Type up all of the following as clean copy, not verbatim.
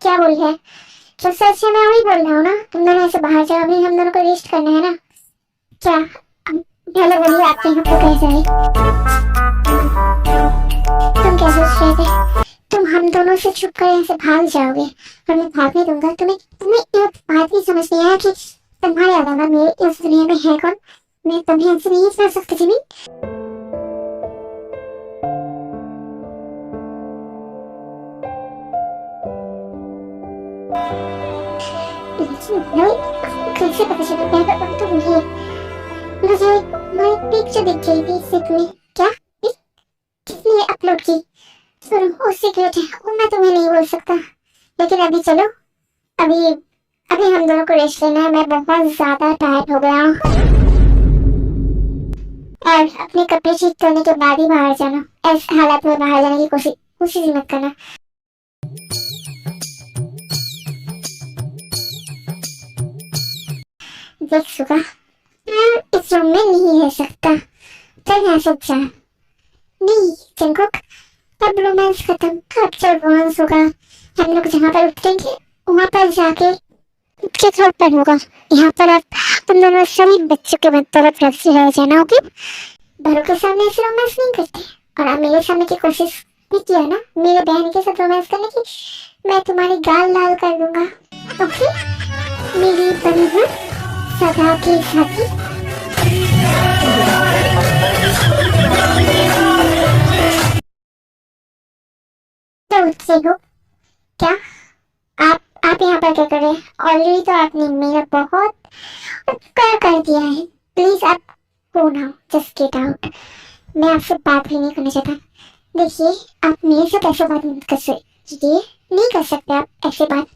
क्या बोल रहा है? तो सच है, मैं वही बोल रहा हूँ ना, तुम दोनों ऐसे बाहर जाओ, अभी हम दोनों को रेस्ट करना है ना। क्या हेलो बोलिए, आपके यहाँ पे कैसा है? तुम क्या सोच रहे थे? तुम हम दोनों से छुप कर यहाँ से भाग जाओगे और मैं भागने दूंगा? तुम्हें तुम्हें एक बात भी समझ नहीं आया कि तुम्हारे अलावा मेरे इस दुनिया में है कौन? मैं तुम्हें ऐसे नहीं छोड़ सकती जिमी। लेकिन भाई कैसे पता चला? मैं तो मुझे मैं पिक्चर देख रही थी इससे तुम्हें। क्या किसने अपलोड की? सुनो, वो सीक्रेट है, वो मैं तुम्हें नहीं बोल सकता। लेकिन अभी चलो, अभी अभी हम दोनों को रेस्ट लेना है। मैं बहुत ज्यादा टायर्ड हो गया हूँ और अपने कपड़े ठीक करने के बाद ही बाहर जाना। ऐसे हालात में बाहर जाने की कोशिश ही मत करना। देख सुगा, मैं इस रूम में नहीं रह सकता। चल यहाँ से जा। नहीं जंगकुक, अब रोमांस खत्म। अब जब रोमांस होगा, हम लोग जहाँ पर उतरेंगे वहाँ पर जाके उसके थोड़ पर होगा। यहाँ पर आप तुम दोनों सभी बच्चों के तरफ रह जाना। ओके, बड़ों के सामने ऐसे रोमांस नहीं करते। और आप मेरे सामने की कोशिश भी किया ना मेरे बहन के साथ रोमांस करने की, मैं तुम्हारी गाल लाल कर दूंगा। ओके मेरी बनी है सदा की साथी। तो हो क्या आप यहाँ पर क्या कर रहे हैं? ऑलरेडी तो आपने मेरा बहुत उपकार कर दिया है। प्लीज आप go now, just get out. मैं आपसे बात भी नहीं करना चाहता। देखिए, आप मेरे साथ ऐसे बात नहीं कर सकते, नहीं कर सकते आप ऐसे बात।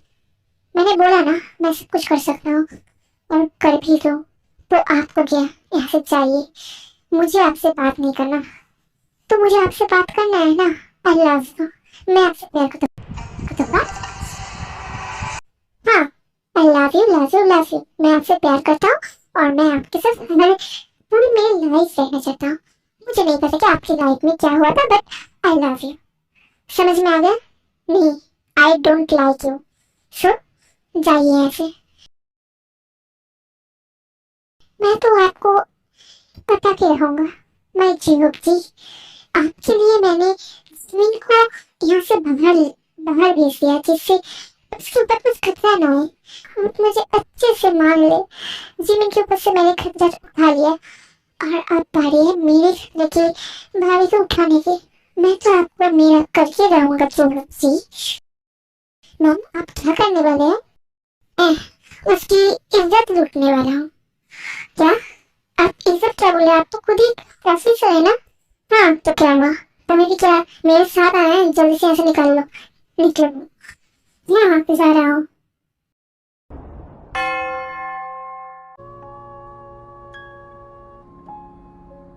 मैंने बोला ना, मैं सब कुछ कर सकता हूँ और कर भी दो। तो आपको क्या यहाँ से चाहिए? मुझे आपसे बात नहीं करना, तो मुझे आपसे बात करना है ना। आई लव यू, मैं आपसे प्यार करता हूँ। हाँ, आई लव यू। मैं आपसे प्यार करता हूँ और मैं आपके साथ पूरी मेरी लाइफ रहना चाहता हूँ। मुझे नहीं पता कि आपकी लाइफ में क्या हुआ था, बट आई लव यू। समझ में आ गया? नहीं, आई डोंट लाइक यू। सो जाइए यहाँ से। मैं तो आपको पता के रहूंगा। मैं जीवक जी, आपके लिए मैंने जमीन को यहाँ से बाहर भेज दिया, जिससे उसके ऊपर कुछ खतरा ना हो। आप मुझे अच्छे से मान ले। जमीन के ऊपर से मैंने खतरा उठा लिया और अब बारी है मेरे खतरे की भारी को उठाने की। मैं तो आपको मेरा करके रहूंगा जीवक जी। मैम, आप क्या करने वाले हैं? उसकी इज्जत लूटने वाला हूँ। क्या आप इज्जत क्या बोले? आप तो खुद ही काफी से है ना। हाँ तो क्या हुआ? तुम्हें भी क्या मेरे साथ आना है? जल्दी से ऐसे निकाल लो, निकलो। मैं वापस आ रहा हूँ।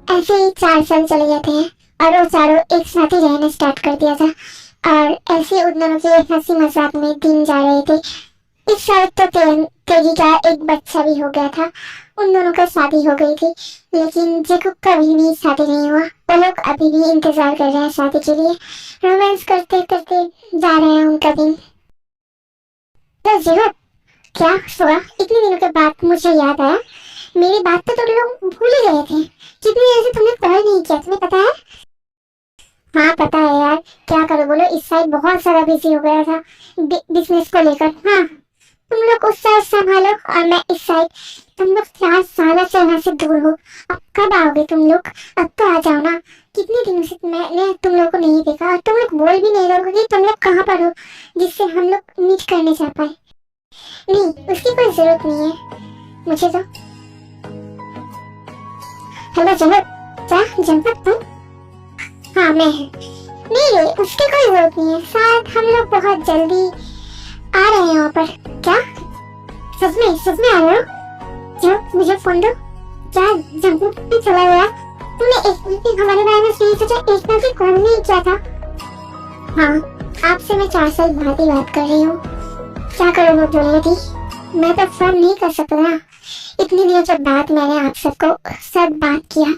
ऐसे ही 4 साल चले जाते हैं और वो चारों एक साथ ही रहना स्टार्ट कर दिया था। और ऐसे उन दोनों के हंसी मजाक में दिन जा रहे थे। इस साल तो तेगी का एक बच्चा भी हो गया था। उन दोनों का शादी हो गई थी, लेकिन जेकब का अभी भी शादी नहीं हुआ। वो लोग अभी भी इंतजार कर रहे हैं शादी के लिए। रोमांस करते करते जा रहे हैं उनका दिन। तो जेकब, क्या हुआ? इतने दिनों के बाद मुझे याद आया। मेरी बात तो तुम लोग भूल ही गए थे। कितनी देर से तुमने कॉल नहीं किया, तुम्हें पता है? हाँ पता है यार, क्या करो बोलो, इस साइड बहुत सारा बिजी हो गया था बिजनेस को लेकर। हाँ, तुम लोग उस साइड संभालो और मैं इस साइड। तुम लोग 4 साल से यहाँ से दूर हो, अब कब आओगे तुम लोग? अब तो आ जाओ ना। कितने दिनों से मैंने तुम लोग को नहीं देखा और तुम लोग बोल भी नहीं रहे कि तुम लोग कहाँ पर हो, जिससे हम लोग मीट करने जा पाए। नहीं, उसकी कोई जरूरत नहीं है मुझे तो। हेलो जंपक तुम? हाँ मैं। नहीं, उसकी कोई जरूरत नहीं है। शायद हम लोग बहुत जल्दी आ रहे हैं वहाँ पर। क्या सच में आ रहे हो? जो मुझे फोन दो। क्या जंपक भी चला गया? तूने एक मिनट हमारे बारे में नहीं सोचा? एक मिनट भी कॉल नहीं किया था? हाँ, आपसे मैं 4 साल बाद ही बात कर रही हूँ। क्या करो वो बोल रही थी, मैं तो फोन नहीं कर सकता ना। इतनी दिनों के बाद मैंने आप सबको सब बात किया।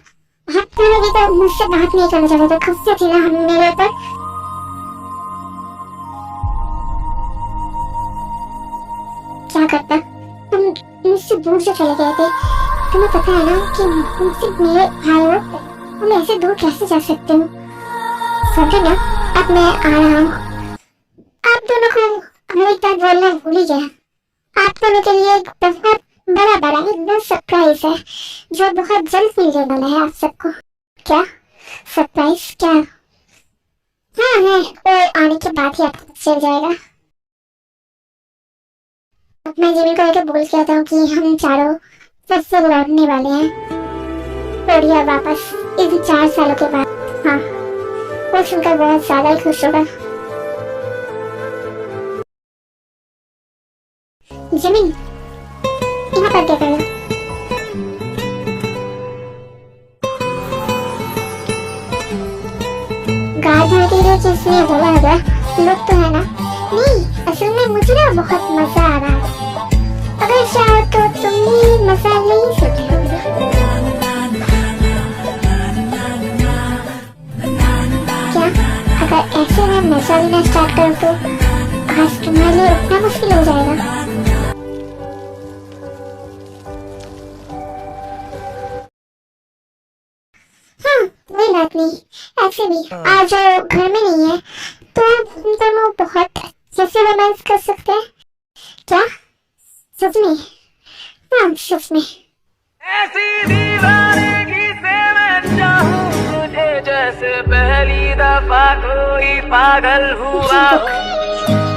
आप दोनों भी तो मुझसे बात नहीं करना चाहते थे, खुद से थी ना हम मेरे ऊपर। क्या करता। तुम मुझसे दूर से चले गए थे। तुम्हें पता है ना कि मुझसे मेरे भाई हो, तुम ऐसे दूर कैसे जा सकते हो। समझो ना, अब मैं आ रहा हूँ। आप दोनों को एक बात बोलना भूल ही गया। आप दोनों के लिए एक बहुत बड़ा एकदम सरप्राइज है जो बहुत जल्द मिलने वाला है आप सबको। क्या सरप्राइज? क्या? हाँ है, और आने के बाद ही आपको चल जाएगा। मैं जिमी को लेकर बोल के आता हूँ कि हम चारों फिर से लौटने वाले हैं कोरिया वापस, इन 4 सालों के बाद। हाँ, वो सुनकर बहुत ज्यादा ही खुश होगा। जिमिन, यहाँ पर क्या कर रहे हो? गाय भैंस के लिए किसने बोला होगा? लोग तो है ना? नहीं, असल में मुझे ना बहुत मजा आ रहा है। अगर चाहो तो तुम भी मजा ले ही सकते हो। क्या? अगर ऐसे में मजा लेना स्टार्ट करो तो आज तुम्हारे लिए इतना मुश्किल हो जाएगा। हाँ, कोई बात नहीं। ऐसे भी आज घर में नहीं है तो हम दोनों बहुत अच्छे से रोमांस कर सकते हैं। क्या? सच में? हाँ, सच में। ऐसी दीवानगी से मैं चाहूं तुझे जैसे पहली दफा कोई पागल हुआ।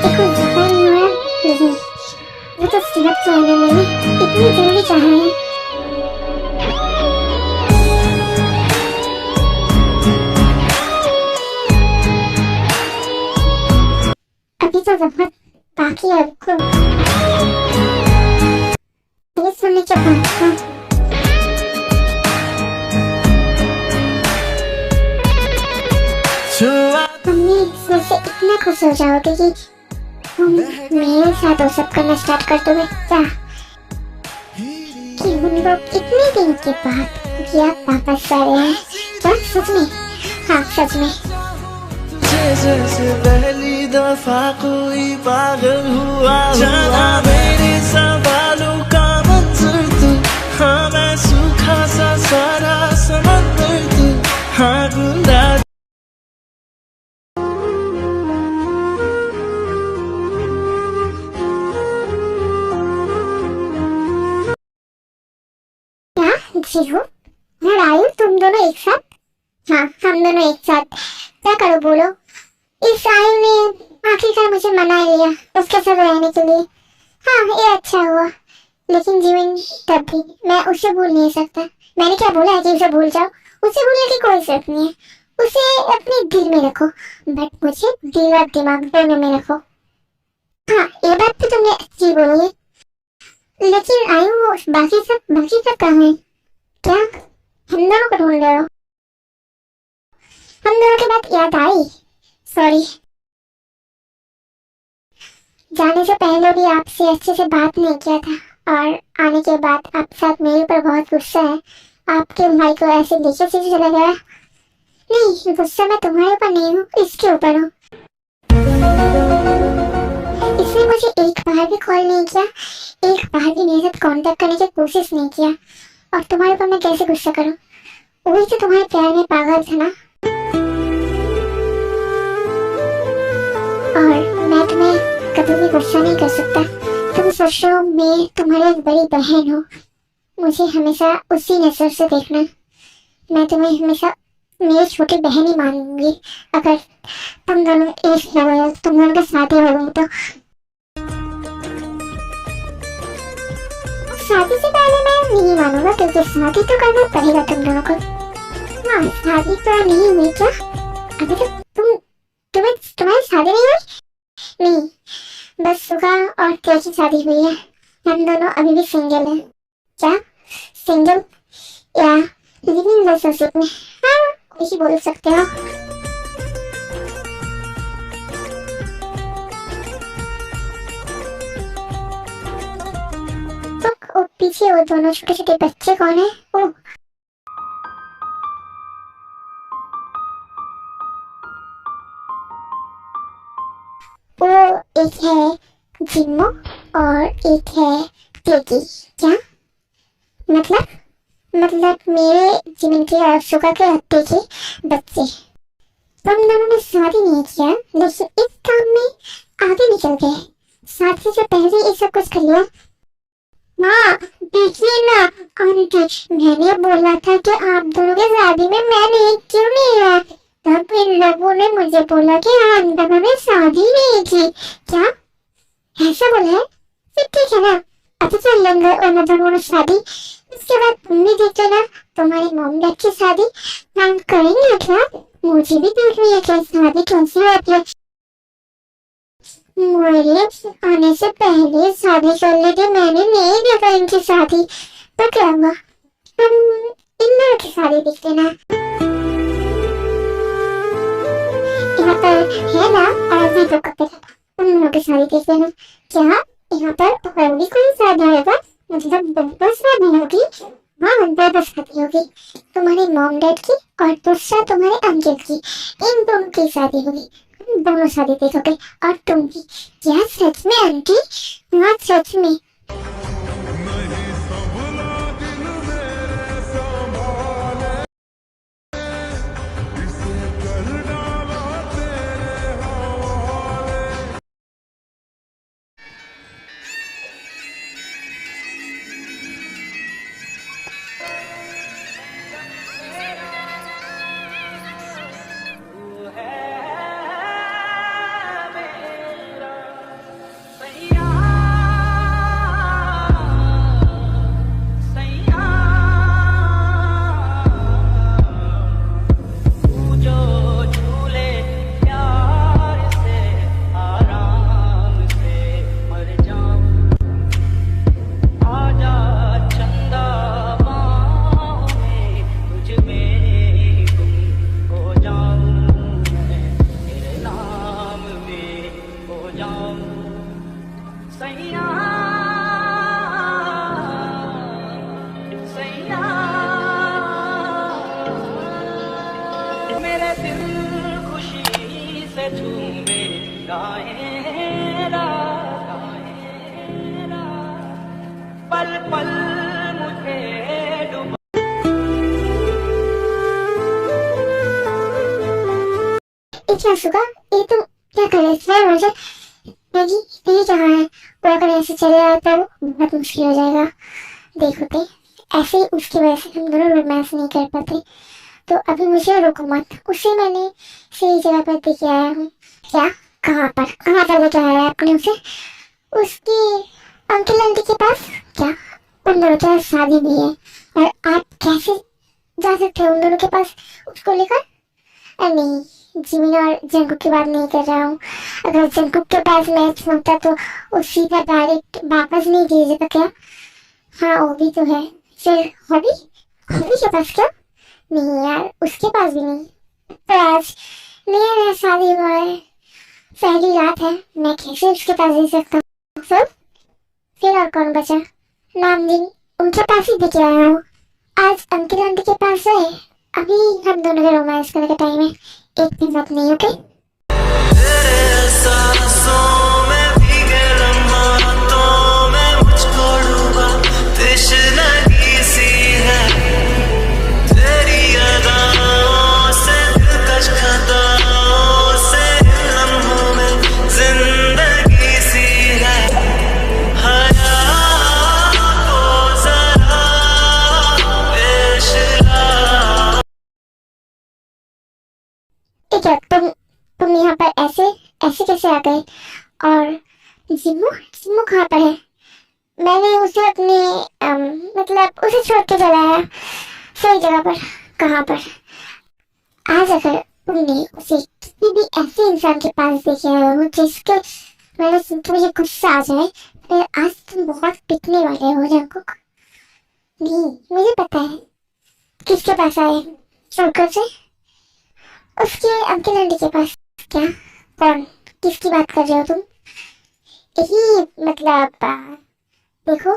देखो ज़्यादा नहीं हुआ, नहीं। वो तो सिर्फ चाहने मैंने इतनी जल्दी चाहा है। अभी तो बहुत बाकी है आपको। ये सुनने के बाद हाँ, तुमने इसमें से इतना खुश हो जाओगे कि तुम मेरे साथ वो सब करना स्टार्ट कर दोगे। क्या कि हम लोग इतने दिन के बाद क्या वापस आ रहे हैं? क्या सच में? हाँ, सच में। जैसे पहली दफा कोई पागल हुआ जाना मेरे सवालों का मंजर तू। हाँ, मैं सूखा सा सारा समंदर तू। हाँ, गुंडा क्या जी हो? और आयु तुम दोनों एक साथ? हाँ, हम दोनों एक साथ। क्या करो बोलो? इस आयु ने आखिरकार मुझे मना लिया उसके साथ रहने के लिए। हाँ, ये अच्छा हुआ। लेकिन जीवन तब भी मैं उसे भूल नहीं सकता। मैंने क्या बोला है कि उसे भूल जाओ? उसे भूलने की कोई जरूरत नहीं है। उसे अपने दिल में रखो, बट मुझे दिल और दिमाग दोनों में रखो। हाँ, ये बात तो तुमने अच्छी बोली है। लेकिन आयु बाकी सब कहाँ है? क्या हम दोनों को ढूंढ रहे हो? हम दोनों की बात याद आई। सॉरी। जाने से पहले भी आपसे अच्छे से बात नहीं किया था और आने के बाद आप साथ मेरे ऊपर बहुत गुस्सा है। आपके भाई को ऐसे देखे से चला गया। नहीं, गुस्सा मैं तुम्हारे ऊपर नहीं हूँ, इसके ऊपर हूँ। इसने मुझे एक बार भी कॉल नहीं किया, एक बार भी मेरे साथ कांटेक्ट करने की कोशिश नहीं किया, और तुम्हारे ऊपर मैं कैसे गुस्सा करूँ? वही तो तुम्हारे प्यार में पागल था ना। और मैं तुम्हें कभी भी गुस्सा नहीं कर सकता। तुम सोच रहे हो मैं तुम्हारी एक बड़ी बहन हूँ, मुझे हमेशा उसी नजर से देखना। मैं तुम्हें हमेशा मेरी छोटी बहन ही मानूंगी अगर तुम दोनों तुम दोनों के साथ ही हो तो। शादी से पहले मैं नहीं मानूंगा क्योंकि शादी तो करना पड़ेगा तुम दोनों को। हाँ, शादी तो नहीं हुई क्या? अभी तो तुम्हारी शादी नहीं हुई? नहीं, बस सुबह और तेज की शादी हुई है। हम दोनों अभी भी सिंगल हैं। क्या सिंगल या लिविंग रिलेशनशिप में? हाँ, यही बोल सकते हो। तो पीछे वो दोनों छोटे छोटे बच्चे कौन है? ओ, वो एक है जिम्मो और एक है तेगी। क्या मतलब मेरे जिमिन के और सुगा के हत्ते के बच्चे। तुम दोनों ने शादी नहीं किया लेकिन इस काम में आगे निकल गए। शादी से पहले ये सब कुछ कर लिया। हाँ देखिए ना आंटी, मैंने बोला था कि आप दोनों की शादी में मैं नहीं क्यों नहीं आया, तब इन लोगों ने मुझे बोला कि हम दोनों ने शादी नहीं की। क्या ऐसा बोला है? फिर ठीक है ना, अच्छा चल लेंगे उन दोनों ने शादी। इसके बाद तुम भी देख लेना तुम्हारी मॉम डैड की शादी। हम करेंगे क्या? मुझे भी देखनी है कि शादी कैसी होती है। मेरे आने से पहले शादी कर लेते, मैंने नहीं देखा इनकी शादी, तो क्या हुआ? हम इन लोगों की शादी देख लेना। यहाँ पर है ना, और भी दो कपड़े उन लोगों की शादी देख लेना। क्या यहाँ पर और भी कोई शादी होगा? मतलब दो शादी होगी? हाँ दो शादी होगी, तुम्हारे मॉम डैड की और दूसरा तुम्हारे अंकल की। इन दोनों की शादी होगी, दोनों शादी देखोगे। और तुम भी। क्या सच में आंटी? हाँ सच में। मेरे दिल खुशी से झूमे गाए रा, पल पल मुझे डुबा। क्या सुगा, ये तुम क्या कर रहे हो? मुझे मैगी नहीं कहाँ है? वो अगर ऐसे चले जाए तो बहुत मुश्किल हो जाएगा। देखो ऐसे ही उसकी वजह से हम दोनों रोमांस नहीं कर पाते, तो अभी मुझे रोको मत। उसे मैंने सही जगह पर देखे आया हूँ। क्या? कहाँ पर लेके आया है आपने उसे? उसकी अंकल आंटी के पास। क्या उन दोनों के पास शादी नहीं है, और आप कैसे जा सकते हो उन दोनों के पास उसको लेकर? नहीं, जिमिन और जंकुक की बात नहीं कर रहा हूँ। अगर जंकुक के पास मैच होता तो वो सीधा डायरेक्ट वापस नहीं भेज देता क्या? हाँ वो भी तो है। फिर हॉबी के पास क्या? नहीं यार, उसके पास भी नहीं। तो आज नया शादी हुआ है, पहली रात है, मैं कैसे उसके पास दे सकता हूँ? सब फिर और कौन बचा? नाम दिन उनके पास ही देके आया हूँ। आज अंकल आंटी के पास है। अभी हम दोनों के रोमांस करने का टाइम है, एक दिन बात नहीं। ओके तेरे सांसों में भीगे लम्हातों में मुझको डूबा तृष्णगी सी है। तेरी अदाओं से दिलकश खताओं से लम्हों में जिंदगी सी है। हया को जरा पेश ला। क्या तुम यहाँ पर ऐसे कैसे आ गए? और जिम्मू कहाँ पर है? मैंने उसे अपने मतलब उसे छोड़ के चला आया सही जगह पर। कहाँ पर? आज अगर तुमने उसे किसी भी ऐसे इंसान के पास देखे हो जिसके मैंने सुन के मुझे गुस्सा आ जाए, फिर आज तुम बहुत पिटने वाले हो जंकुक। नहीं मुझे पता है किसके पास आए। जंकुक से उसके अंकल आंटी के पास। क्या? कौन? किसकी बात कर रहे हो तुम? यही मतलब देखो,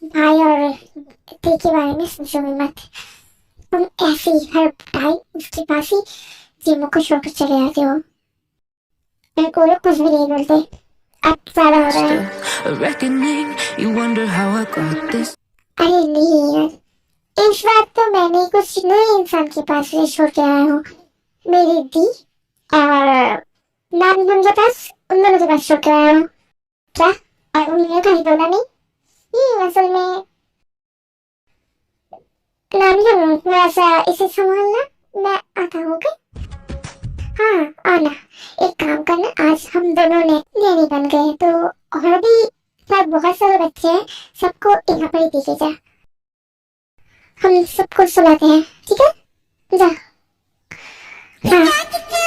भाई और दी के बारे में सोचो मत। तुम ऐसे ही हर टाइम उसके पास ही जिम्मू को छोड़कर चले आते हो। मेरे को लोग कुछ भी नहीं बोलते। अब ज्यादा हो रहा है। A reckoning, you wonder how I got this. अरे नहीं यार, इस बार तो मैंने कुछ नए इंसान के पास से छोड़ के आया हूँ। मेरी दी और नाम उनके पास, उन दोनों के पास छोड़ के आया हूँ। क्या? और उन्होंने कहीं बोला नहीं? ये असल में नाम थोड़ा सा इसे संभालना, मैं आता हूँ। हाँ आना, एक काम करना, आज हम दोनों ने नैनी बन गए तो और भी सब बहुत सारे बच्चे हैं, सबको यहाँ पर ही देखे जा। हम सबको सुलाते हैं, ठीक है? जा। हाँ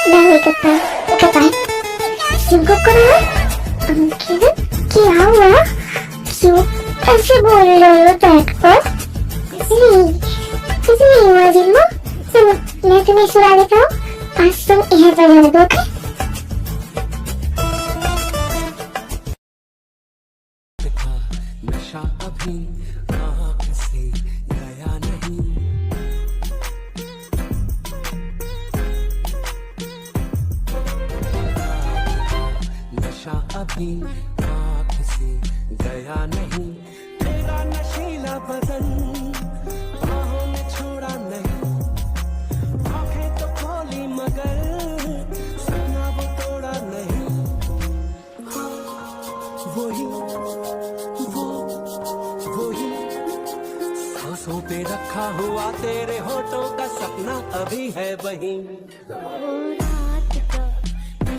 मैं वही करता हूँ। तुमको करो अंकित, क्या हुआ? क्यों ऐसे बोल रहे हो बैठ पर? कुछ नहीं हुआ जिम्मा, चलो मैं तुम्हें सुला देता हूँ। आज तुम यहाँ पर रहने दो, ओके? नशा अभी आँख से गया नहीं, नशा अभी आँख से गया नहीं, तेरा नशीला बदन बाहों में छोड़ा नहीं, आँखें तो खोली मगर सपना वो तोड़ा नहीं, वही सांसों पे रखा हुआ तेरे होठों का सपना अभी है वही।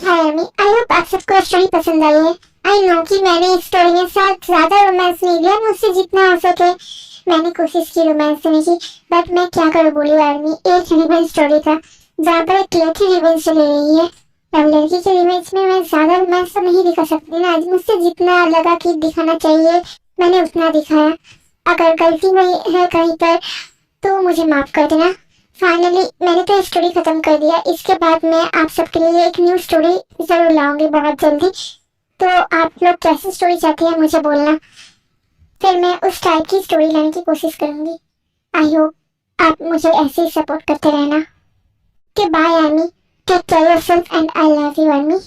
हाय अमी, आई होप आप सबको स्टोरी पसंद आई है। आई नो कि मैंने इस स्टोरी में साथ ज्यादा रोमांस नहीं दिया, मुझसे जितना हो सके मैंने कोशिश की रोमांस देने की, बट मैं क्या करूँ बोली आर्मी, एक रिवेंज स्टोरी था जहाँ पर एक लड़की रिवेंज ले रही है। अब लड़की के रिवेंज में मैं ज्यादा रोमांस तो नहीं दिखा सकती ना, आज मुझसे जितना लगा कि दिखाना चाहिए मैंने उतना दिखाया। अगर गलती हुई है कहीं पर तो मुझे माफ कर देना। फाइनली मैंने तो स्टोरी खत्म कर दिया, इसके बाद मैं आप सबके लिए एक न्यू स्टोरी जरूर लाऊंगी बहुत जल्दी। तो आप लोग कैसी स्टोरी चाहते हैं मुझे बोलना, फिर मैं उस टाइप की स्टोरी लाने की कोशिश करूंगी। आई होप आप मुझे ऐसे ही सपोर्ट करते रहना। कि bye army, take care yourself and I love you army.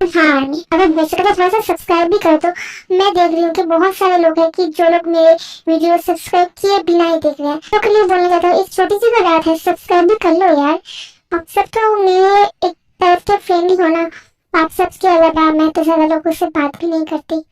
हाँ आर्मी, अगर हो सके तो थोड़ा सा सब्सक्राइब भी कर दो। मैं देख रही हूँ कि बहुत सारे लोग हैं कि जो लोग मेरे वीडियो सब्सक्राइब किए बिना ही देख रहे हैं, तो के लिए बोलना चाहता हूँ, एक छोटी सी बात है, सब्सक्राइब भी कर लो यार। आप सब तो मेरे एक तरफ के फ्रेंड ही हो ना, आप सबके अलावा मैं तो ज्यादा लोगों से बात भी नहीं करती।